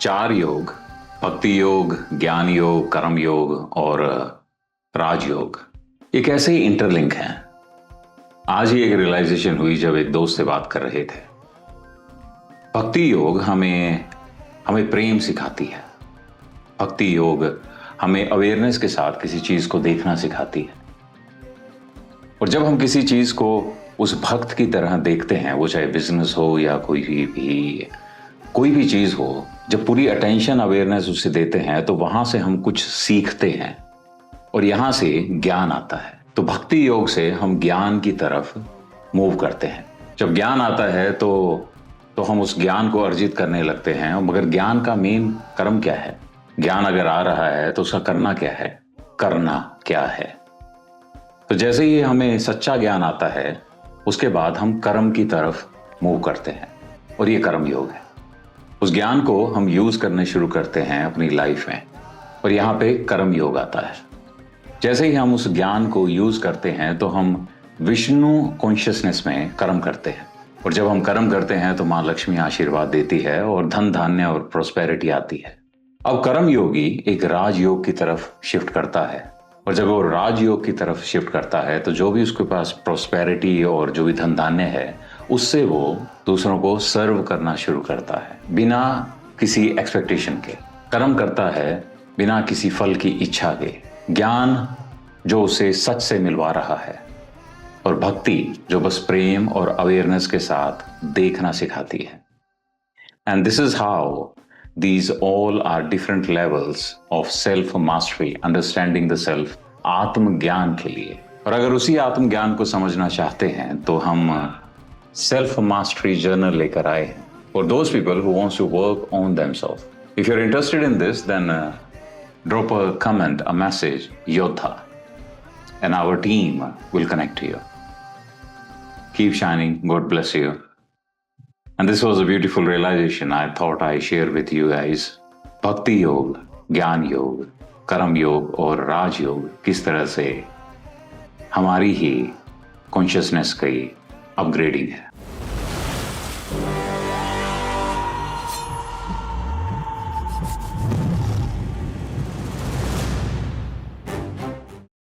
चार योग, भक्ति योग, ज्ञान योग, कर्म योग और राजयोग, एक ऐसे ही इंटरलिंक हैं। आज ही एक रियलाइजेशन हुई जब एक दोस्त से बात कर रहे थे। भक्ति योग हमें प्रेम सिखाती है। भक्ति योग हमें अवेयरनेस के साथ किसी चीज को देखना सिखाती है। और जब हम किसी चीज को उस भक्त की तरह देखते हैं, वो चाहे बिजनेस हो या कोई भी चीज हो, जब पूरी अटेंशन अवेयरनेस उसे देते हैं तो वहां से हम कुछ सीखते हैं और यहां से ज्ञान आता है। तो भक्ति योग से हम ज्ञान की तरफ मूव करते हैं। जब ज्ञान आता है तो हम उस ज्ञान को अर्जित करने लगते हैं। मगर ज्ञान का मेन कर्म क्या है? ज्ञान अगर आ रहा है तो उसका करना क्या है? करना क्या है? तो जैसे ही हमें सच्चा ज्ञान आता है, उसके बाद हम कर्म की तरफ मूव करते हैं और ये कर्म योग है। उस ज्ञान को हम यूज करने शुरू करते हैं अपनी लाइफ में और यहाँ पे कर्म योग आता है। जैसे ही हम उस ज्ञान को यूज करते हैं तो हम विष्णु कॉन्शियसनेस में कर्म करते हैं और जब हम कर्म करते हैं तो माँ लक्ष्मी आशीर्वाद देती है और धन धान्य और प्रोस्पेरिटी आती है। अब कर्म योगी एक राजयोग की तरफ शिफ्ट करता है और जब वो राजयोग की तरफ शिफ्ट करता है तो जो भी उसके पास प्रोस्पेरिटी और जो भी धन धान्य है, उससे वो दूसरों को सर्व करना शुरू करता है बिना किसी एक्सपेक्टेशन के। कर्म करता है बिना किसी फल की इच्छा के। ज्ञान जो उसे सच से मिलवा रहा है और भक्ति जो बस प्रेम और अवेयरनेस के साथ देखना सिखाती है। And this is how these all are different levels of self mastery, understanding the self, आत्म ज्ञान के लिए। और अगर उसी आत्म ज्ञान को समझना चाहते हैं तो हम सेल्फ मास्टरी जर्नल लेकर आए हैं for those people who wants to work on themselves. If you're interested in this, then drop a comment, a message, Yodha, and our team will connect to you. Keep shining. God bless you. And this was a beautiful realization I thought I share with you guys. भक्ति योग, ज्ञान योग, कर्म योग और राज योग किस तरह से हमारी ही कॉन्शियसनेस की अपग्रेडिंग है।